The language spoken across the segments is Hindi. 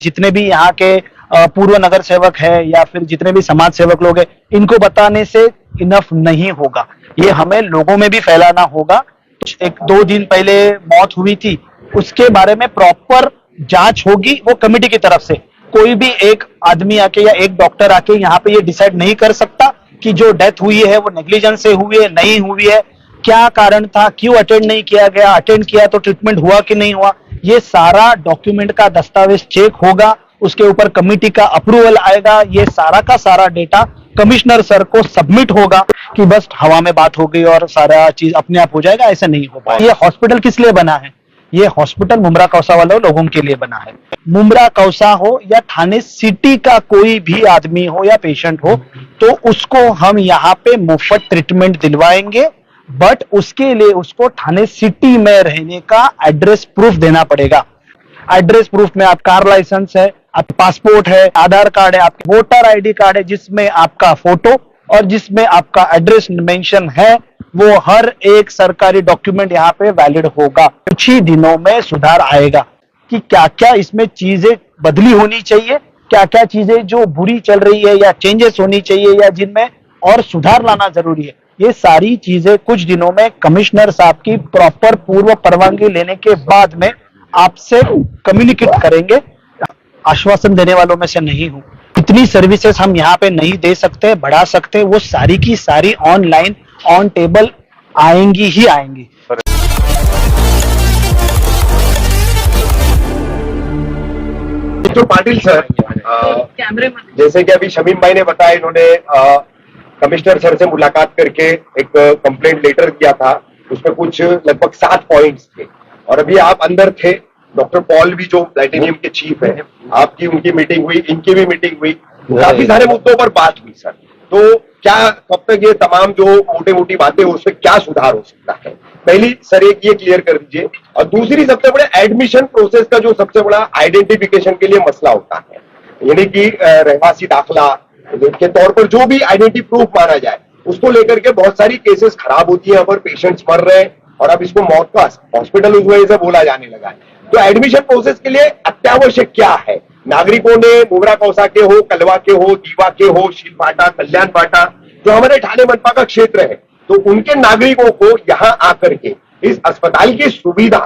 जितने भी यहाँ के पूर्व नगर सेवक है या फिर जितने भी समाज सेवक लोग हैं, इनको बताने से इनफ नहीं होगा। ये हमें लोगों में भी फैलाना होगा। एक 2 दिन पहले मौत हुई थी, उसके बारे में प्रॉपर जांच होगी वो कमेटी की तरफ से। कोई भी एक आदमी आके या एक डॉक्टर आके यहाँ पे ये डिसाइड नहीं कर सकता कि जो डेथ हुई है वो नेग्लिजेंस से हुई है, नहीं हुई है, क्या कारण था, क्यों अटेंड नहीं किया गया, अटेंड किया तो ट्रीटमेंट हुआ कि नहीं हुआ। ये सारा डॉक्यूमेंट का दस्तावेज चेक होगा, उसके ऊपर कमिटी का अप्रूवल आएगा। ये सारा का सारा डेटा कमिश्नर सर को सबमिट होगा कि बस हवा में बात हो गई और सारा चीज अपने आप हो जाएगा, ऐसा नहीं हो पाएगा। ये हॉस्पिटल किस लिए बना है? ये हॉस्पिटल मुंब्रा कौसा वाले लोगों के लिए बना है। मुंब्रा कौसा हो या थाने सिटी का कोई भी आदमी हो या पेशेंट हो, तो उसको हम यहाँ पे मुफ्त ट्रीटमेंट दिलवाएंगे, बट उसके लिए उसको थाने सिटी में रहने का एड्रेस प्रूफ देना पड़ेगा। एड्रेस प्रूफ में आप कार लाइसेंस है, आप पासपोर्ट है, आधार कार्ड है, आपकी वोटर आईडी कार्ड है जिसमें आपका फोटो और जिसमें आपका एड्रेस मेंशन है, वो हर एक सरकारी डॉक्यूमेंट यहाँ पे वैलिड होगा। कुछ ही दिनों में सुधार आएगा कि क्या क्या इसमें चीजें बदली होनी चाहिए, क्या क्या चीजें जो बुरी चल रही है या चेंजेस होनी चाहिए या जिनमें और सुधार लाना जरूरी है। ये सारी चीजें कुछ दिनों में कमिश्नर साहब की प्रॉपर पूर्व परवानगी लेने के बाद में आपसे कम्युनिकेट करेंगे। आश्वासन देने वालों में से नहीं हूं। इतनी सर्विसेज हम यहाँ पे नहीं दे सकते, बढ़ा सकते, वो सारी की सारी ऑनलाइन ऑन टेबल आएंगी ही आएंगी। तो पाटिल सर, जैसे कि अभी शमीम भाई ने बताया, इन्होंने कमिश्नर सर से मुलाकात करके एक कंप्लेंट लेटर दिया था, उसमें कुछ लगभग 7 पॉइंट्स थे। और अभी आप अंदर थे, डॉक्टर पॉल भी जो प्लैटिनियम के चीफ है, आपकी उनकी मीटिंग हुई, इनकी भी मीटिंग हुई, काफी सारे मुद्दों पर बात हुई सर। तो क्या कब तक ये तमाम जो मोटी मोटी बातें हो उसमें क्या सुधार हो सकता है? पहली सर एक ये क्लियर कर दीजिए, और दूसरी सबसे बड़ा एडमिशन प्रोसेस का जो सबसे बड़ा आइडेंटिफिकेशन के लिए मसला होता है, यानी कि रहवासी दाखिला के तौर पर जो भी आइडेंटिटी प्रूफ माना जाए, उसको लेकर के बहुत सारी केसेस खराब होती है, यहाँ पर पेशेंट्स मर रहे हैं और अब इसको मौत का हॉस्पिटल उस वजह से बोला जाने लगा है। तो एडमिशन प्रोसेस के लिए अत्यावश्यक क्या है? नागरिकों ने मुंब्रा कौसा के हो, कलवा के हो, दीवा के हो, शीलभाटा, कल्याण भाटा, जो हमारे ठाणे मनपा का क्षेत्र है, तो उनके नागरिकों को यहाँ आकर के इस अस्पताल की सुविधा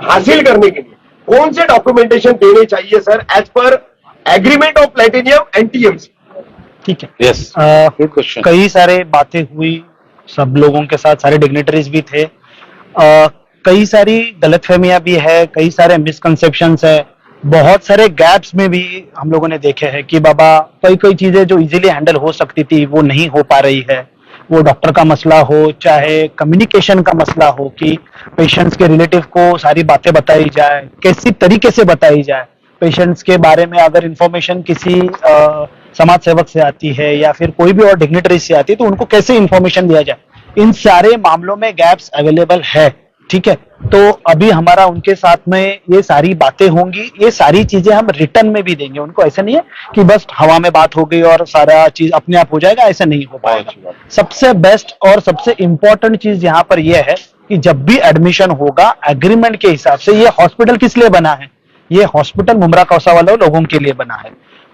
हासिल करने के लिए कौन से डॉक्यूमेंटेशन देने चाहिए sir, as per agreement of platinum and TMC? ठीक है, यस, गुड क्वेश्चन। कई सारे बातें हुई, सब लोगों के साथ सारे डिग्नेटरीज भी थे, कई सारी गलतफहमियां भी है, कई सारे मिसकंसेप्शंस है, बहुत सारे गैप्स में भी हम लोगों ने देखे हैं कि बाबा कई कई चीजें जो इजीली हैंडल हो सकती थी वो नहीं हो पा रही है। वो डॉक्टर का मसला हो, चाहे कम्युनिकेशन का मसला हो कि पेशेंट्स के रिलेटिव को सारी बातें बताई जाए, कैसी तरीके से बताई जाए, पेशेंट्स के बारे में अगर इंफॉर्मेशन किसी समाज सेवक से आती है या फिर कोई भी और डिग्नेटरी से आती है तो उनको कैसे इंफॉर्मेशन दिया जाए, इन सारे मामलों में गैप्स अवेलेबल है। ठीक है, तो अभी हमारा उनके साथ में ये सारी बातें होंगी, ये सारी चीजें हम रिटर्न में भी देंगे उनको। ऐसा नहीं है कि बस हवा में बात हो गई और सारा चीज अपने आप हो जाएगा, ऐसा नहीं हो पाएगा। सबसे बेस्ट और सबसे इंपॉर्टेंट चीज यहाँ पर यह है कि जब भी एडमिशन होगा एग्रीमेंट के हिसाब से, ये हॉस्पिटल किस लिए बना है? ये हॉस्पिटल मुंब्रा कौसा वाले लोगों के लिए बना है।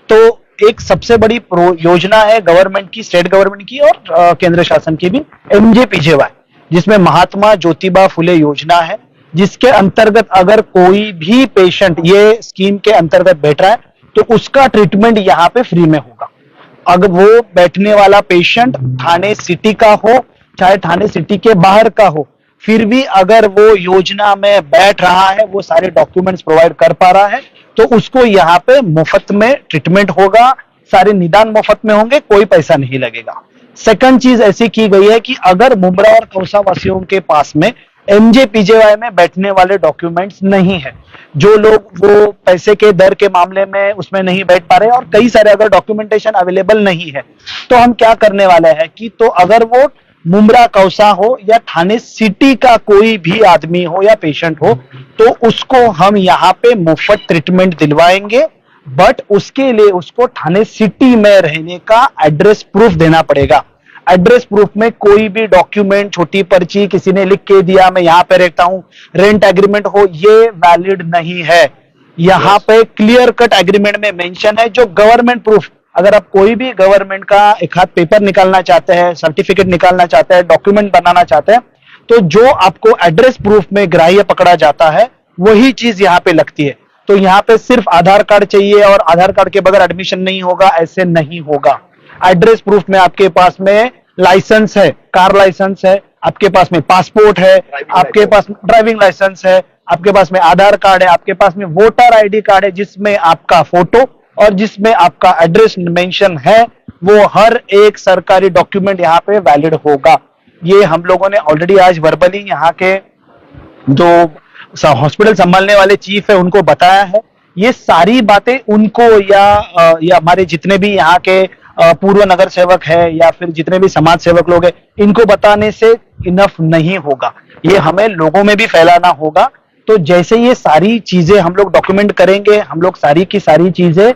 तो एक सबसे बड़ी योजना है गवर्नमेंट की, स्टेट गवर्नमेंट की और केंद्र शासन की भी, MJPJY, जिसमें महात्मा ज्योतिबा फुले योजना है, जिसके अंतर्गत अगर कोई भी पेशेंट ये स्कीम के अंतर्गत बैठ रहा है तो उसका ट्रीटमेंट यहाँ पे फ्री में होगा। अगर वो बैठने वाला पेशेंट थाने सिटी का हो चाहे थाने सिटी के बाहर का हो, फिर भी अगर वो योजना में बैठ रहा है, वो सारे डॉक्यूमेंट्स प्रोवाइड कर पा रहा है, तो उसको यहाँ पे मुफ्त में ट्रीटमेंट होगा, सारे निदान मुफ्त में होंगे, कोई पैसा नहीं लगेगा। सेकंड चीज ऐसी की गई है कि अगर मुंब्रा और कौसा वासियों के पास में MJPJY में बैठने वाले डॉक्यूमेंट्स नहीं है, जो लोग वो पैसे के दर के मामले में उसमें नहीं बैठ पा रहे और कई सारे अगर डॉक्यूमेंटेशन अवेलेबल नहीं है, तो हम क्या करने वाले हैं कि तो अगर वो मुंब्रा कौसा हो या थाने सिटी का कोई भी आदमी हो या पेशेंट हो, तो उसको हम यहाँ पे मुफ्त ट्रीटमेंट दिलवाएंगे, बट उसके लिए उसको थाने सिटी में रहने का एड्रेस प्रूफ देना पड़ेगा। एड्रेस प्रूफ में कोई भी डॉक्यूमेंट, छोटी पर्ची किसी ने लिख के दिया मैं यहाँ पे रहता हूं, रेंट एग्रीमेंट हो, ये वैलिड नहीं है। यहाँ पे क्लियर कट एग्रीमेंट में मेंशन है, जो गवर्नमेंट प्रूफ, अगर आप कोई भी गवर्नमेंट का एक हाथ पेपर निकालना चाहते हैं, सर्टिफिकेट निकालना चाहते हैं, डॉक्यूमेंट बनाना चाहते हैं, तो जो आपको एड्रेस प्रूफ में ग्राह्य पकड़ा जाता है वही चीज यहाँ पे लगती है। तो यहाँ पे सिर्फ आधार कार्ड चाहिए और आधार कार्ड के बगैर एडमिशन नहीं होगा, ऐसे नहीं होगा। एड्रेस प्रूफ में आपके पास में लाइसेंस है, कार लाइसेंस है, आपके पास में पासपोर्ट है, आपके पास ड्राइविंग लाइसेंस है, आपके पास में आधार कार्ड है, आपके पास में वोटर आईडी कार्ड है जिसमें आपका फोटो और जिसमें आपका एड्रेस मेंशन है, वो हर एक सरकारी डॉक्यूमेंट यहाँ पे वैलिड होगा। ये हम लोगों ने ऑलरेडी आज वर्बली यहाँ के जो हॉस्पिटल संभालने वाले चीफ है उनको बताया है। ये सारी बातें उनको या हमारे जितने भी यहाँ के पूर्व नगर सेवक है या फिर जितने भी समाज सेवक लोग हैं, इनको बताने से इनफ नहीं होगा, ये हमें लोगों में भी फैलाना होगा। तो जैसे ये सारी चीजें हम लोग डॉक्यूमेंट करेंगे, हम लोग सारी की सारी चीजें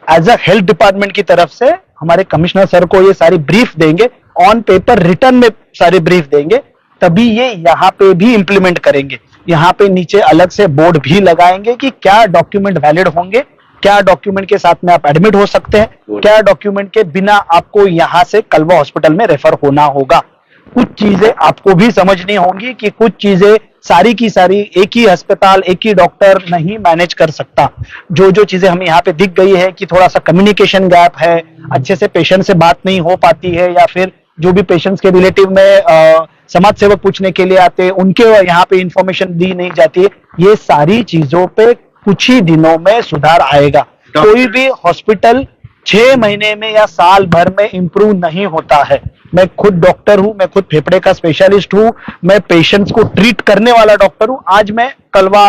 एज अ हेल्थ डिपार्टमेंट की तरफ से हमारे कमिश्नर सर को ये सारी ब्रीफ देंगे, ऑन पेपर रिटर्न में सारी ब्रीफ देंगे, तभी ये यहाँ पे भी इंप्लीमेंट करेंगे। यहाँ पे नीचे अलग से बोर्ड भी लगाएंगे कि क्या डॉक्यूमेंट वैलिड होंगे, क्या डॉक्यूमेंट के साथ में आप एडमिट हो सकते हैं, क्या डॉक्यूमेंट के बिना आपको यहाँ से कलवा हॉस्पिटल में रेफर होना होगा। कुछ चीजें आपको भी समझनी होंगी कि कुछ चीजें सारी की सारी एक ही अस्पताल, एक ही डॉक्टर नहीं मैनेज कर सकता। जो जो चीजें हमें यहाँ पे दिख गई है कि थोड़ा सा कम्युनिकेशन गैप है, अच्छे से पेशेंट से बात नहीं हो पाती है, या फिर जो भी पेशेंट्स के रिलेटिव में समाज सेवक पूछने के लिए आते हैं उनके यहाँ पे इंफॉर्मेशन दी नहीं जाती है, ये सारी चीजों पे कुछ ही दिनों में सुधार आएगा। कोई भी हॉस्पिटल 6 महीने में या साल भर में इंप्रूव नहीं होता है। मैं खुद डॉक्टर हूं, मैं खुद फेफड़े का स्पेशलिस्ट हूं, मैं पेशेंट्स को ट्रीट करने वाला डॉक्टर हूं। आज मैं कलवा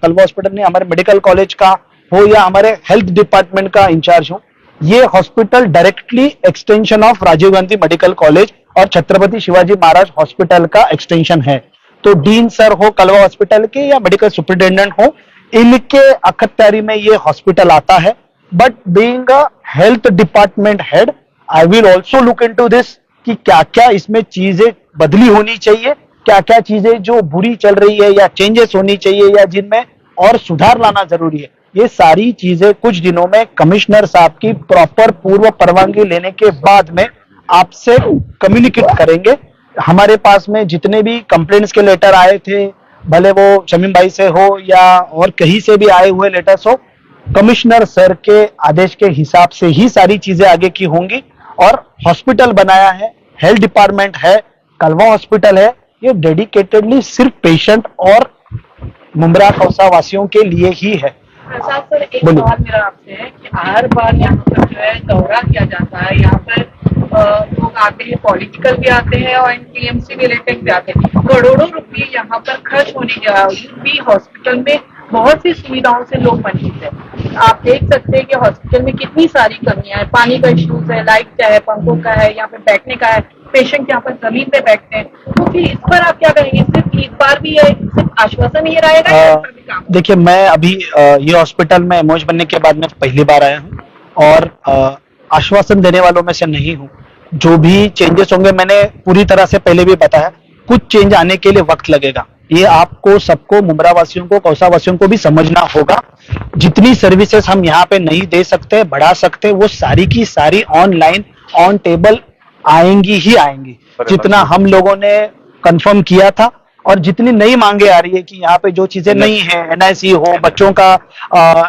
हॉस्पिटल में हमारे मेडिकल कॉलेज का हो या हमारे हेल्थ डिपार्टमेंट का इंचार्ज हूं। ये hospital directly extension of Rajiv Gandhi medical college और छत्रपति शिवाजी महाराज हॉस्पिटल का एक्सटेंशन है। तो डीन सर हो कलवा हॉस्पिटल के या मेडिकल सुपरिटेंडेंट हो, इनके अखत्यारी में ये हॉस्पिटल आता है। But being a health department head, I will also look into this कि क्या क्या इसमें चीजें बदली होनी चाहिए, क्या क्या चीजें जो बुरी चल रही है या चेंजेस होनी चाहिए या जिनमें और सुधार लाना जरूरी है। ये सारी चीजें कुछ दिनों में कमिश्नर साहब की प्रॉपर पूर्व परवानगी लेने के बाद में आपसे कम्युनिकेट करेंगे। हमारे पास में जितने भी कंप्लेंट्स के लेटर आए थे, भले वो शमीम भाई से हो या और कहीं से भी आए हुए लेटर्स हो, कमिश्नर सर के आदेश के हिसाब से ही सारी चीजें आगे की होंगी। और हॉस्पिटल बनाया है, हेल्थ डिपार्टमेंट है, कलवा हॉस्पिटल है, ये डेडिकेटेडली सिर्फ पेशेंट और मुंब्रा खौसा वासियों के लिए ही है। साहब सर, एक सवाल मेरा आपसे है कि हर बार यहाँ पर जो है दौरा किया जाता है, यहाँ पर लोग आते हैं, पॉलिटिकल भी आते हैं और टीएमसी रिलेटेड भी आते हैं। करोड़ों रुपए यहाँ पर खर्च होने जा रहे हॉस्पिटल में बहुत सी सुविधाओं से लोग वंचित है। आप देख सकते हैं कि हॉस्पिटल में कितनी सारी कमियां हैं, पानी का इश्यूज है, लाइट का है, पंखों का है, यहाँ पे बैठने का है, पेशेंट यहाँ पर जमीन पे बैठते हैं। तो फिर इस पर आप क्या कहेंगे? सिर्फ इस बार भी है, सिर्फ आश्वासन ये रहेगा या इस पर भी काम? देखिए, मैं अभी ये हॉस्पिटल में एमओएच बनने के बाद में पहली बार आया हूँ और आश्वासन देने वालों में से नहीं हूँ। जो भी चेंजेस होंगे मैंने पूरी तरह से पहले भी बताया, कुछ चेंज आने के लिए वक्त लगेगा। ये आपको सबको, मुंब्रा वासियों को, कौसा वासियों को भी समझना होगा। जितनी सर्विसेज हम यहाँ पे नहीं दे सकते, बढ़ा सकते, वो सारी की सारी ऑनलाइन ऑन टेबल आएंगी ही आएंगी। जितना हम लोगों ने कंफर्म किया था और जितनी नई मांगे आ रही है कि यहाँ पे जो चीजें नहीं है, एनआईसी हो, बच्चों का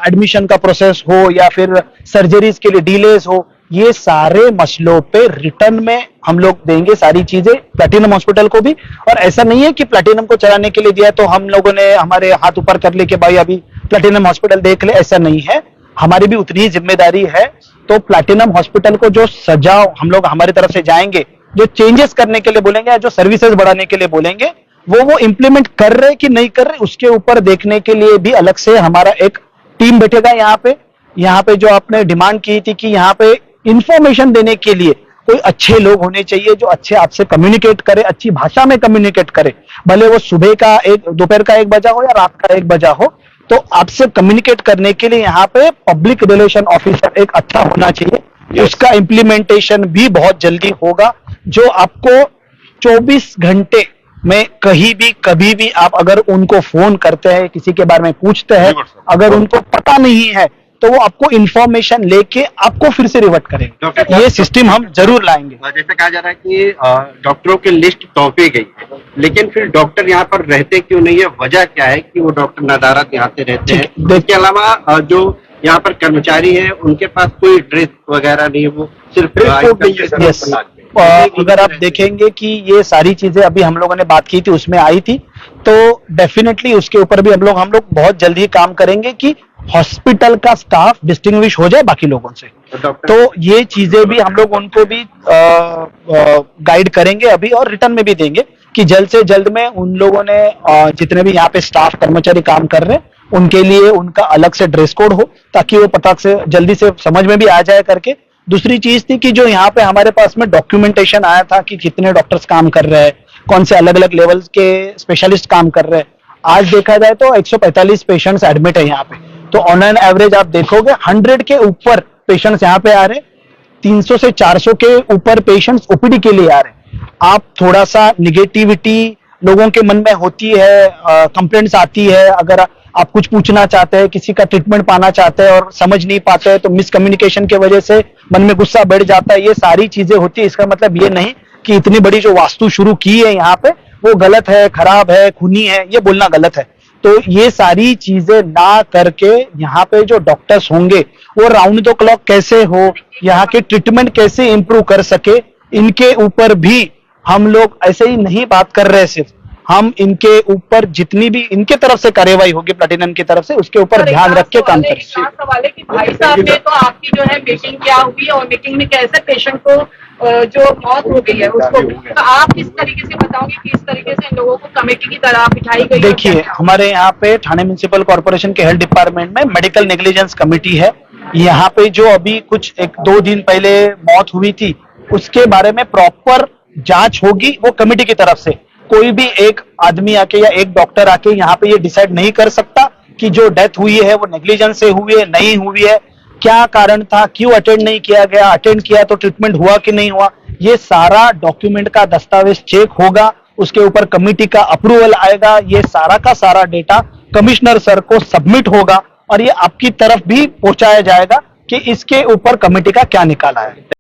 एडमिशन का प्रोसेस हो या फिर सर्जरीज के लिए डिलेज हो, ये सारे मसलों पे रिटर्न में हम लोग देंगे सारी चीजें प्लैटिनम हॉस्पिटल को भी। और ऐसा नहीं है कि प्लैटिनम को चलाने के लिए दिया तो हम लोगों ने हमारे हाथ ऊपर कर लिए कि भाई अभी प्लैटिनम हॉस्पिटल देख ले, ऐसा नहीं है। हमारी भी उतनी ही जिम्मेदारी है। तो प्लैटिनम हॉस्पिटल को जो सजाओ हम लोग हमारी तरफ से जाएंगे, जो चेंजेस करने के लिए बोलेंगे या जो सर्विसेज बढ़ाने के लिए बोलेंगे, वो इंप्लीमेंट कर रहे कि नहीं कर रहे, उसके ऊपर देखने के लिए भी अलग से हमारा एक टीम बैठेगा। यहाँ पे जो आपने डिमांड की थी कि यहाँ पे इंफॉर्मेशन देने के लिए कोई अच्छे लोग होने चाहिए जो अच्छे आपसे कम्युनिकेट करे, अच्छी भाषा में कम्युनिकेट करे, भले वो सुबह का दोपहर का 1 बजा हो या रात का 1 बजा हो। तो आपसे कम्युनिकेट करने के लिए यहाँ पे पब्लिक रिलेशन ऑफिसर एक अच्छा होना चाहिए। उसका इम्प्लीमेंटेशन भी बहुत जल्दी होगा, जो आपको 24 घंटे मैं कहीं भी कभी भी आप अगर उनको फोन करते हैं, किसी के बारे में पूछते हैं, अगर उनको पता नहीं है तो वो आपको इंफॉर्मेशन लेके आपको फिर से रिवर्ट करेंगे। ये सिस्टम हम जरूर लाएंगे। जैसे कहा जा रहा है कि डॉक्टरों की लिस्ट सौंपी गई है, लेकिन फिर डॉक्टर यहाँ पर रहते क्यों नहीं है? वजह क्या है कि वो डॉक्टर नदारद यहाँ से रहते हैं? इसके अलावा जो यहाँ पर कर्मचारी है उनके पास कोई ड्रेस वगैरह नहीं है, वो सिर्फ यस, अगर आप देखेंगे कि ये सारी चीजें अभी हम लोगों ने बात की थी उसमें आई थी, तो डेफिनेटली उसके ऊपर भी हम लोग बहुत जल्दी काम करेंगे कि हॉस्पिटल का स्टाफ डिस्टिंग्विश हो जाए बाकी लोगों से। तो ये चीजें भी हम लोग उनको भी गाइड करेंगे अभी और रिटर्न में भी देंगे कि जल्द से जल्द में उन लोगों ने जितने भी यहाँ पे स्टाफ कर्मचारी काम कर रहे हैं उनके लिए उनका अलग से ड्रेस कोड हो, ताकि वो पता से जल्दी से समझ में भी आ जाए करके। दूसरी चीज थी कि जो यहाँ पे हमारे पास में डॉक्यूमेंटेशन आया था कि कितने डॉक्टर्स काम कर रहे हैं, कौन से अलग अलग लेवल के स्पेशलिस्ट काम कर रहे हैं। आज देखा जाए तो 145 पेशेंट्स एडमिट है यहाँ पे, तो ऑन एन एवरेज आप देखोगे 100 के ऊपर पेशेंट्स यहाँ पे आ रहे हैं, 300 से 400 के ऊपर पेशेंट्स ओपीडी के लिए आ रहे हैं। आप थोड़ा सा निगेटिविटी लोगों के मन में होती है, कंप्लेंट्स आती है, अगर आप कुछ पूछना चाहते हैं, किसी का ट्रीटमेंट पाना चाहते हैं और समझ नहीं पाते हैं तो मिसकम्युनिकेशन की वजह से मन में गुस्सा बढ़ जाता है। ये सारी चीजें होती है। इसका मतलब ये नहीं कि इतनी बड़ी जो वास्तु शुरू की है यहाँ पे वो गलत है, खराब है, खूनी है, ये बोलना गलत है। तो ये सारी चीजें ना करके यहाँ पे जो डॉक्टर्स होंगे वो राउंड द क्लॉक कैसे हो, यहाँ के ट्रीटमेंट कैसे इंप्रूव कर सके, इनके ऊपर भी हम लोग ऐसे ही नहीं बात कर रहे। सिर्फ हम इनके ऊपर जितनी भी इनके तरफ से कार्यवाही होगी प्लैटिनम की तरफ से उसके ऊपर ध्यान रख के काम करेंगे। सवाल है कि भाई साहब ने तो आपकी जो है मीटिंग क्या हुई और मीटिंग में कैसे पेशेंट को जो मौत हो गई है उसको, तो आप किस तरीके से बताओगे कि इस तरीके से इन लोगों को कमेटी की तरह बिठाई गई? देखिए, हमारे यहाँ पे ठाणे म्युनिसिपल कॉर्पोरेशन के हेल्थ डिपार्टमेंट में मेडिकल नेग्लिजेंस कमेटी है। यहाँ पे जो अभी कुछ 1-2 दिन पहले मौत हुई थी उसके बारे में प्रॉपर जांच होगी वो कमेटी की तरफ से। कोई भी एक आदमी आके या एक डॉक्टर आके यहाँ पे ये डिसाइड नहीं कर सकता कि जो डेथ हुई है वो नेग्लिजेंस से हुई है, नहीं हुई है, क्या कारण था, क्यों अटेंड नहीं किया गया, अटेंड किया तो ट्रीटमेंट हुआ कि नहीं हुआ। ये सारा डॉक्यूमेंट का दस्तावेज चेक होगा, उसके ऊपर कमेटी का अप्रूवल आएगा, ये सारा का सारा डेटा कमिश्नर सर को सबमिट होगा और ये आपकी तरफ भी पहुंचाया जाएगा कि इसके ऊपर कमेटी का क्या निकाला है।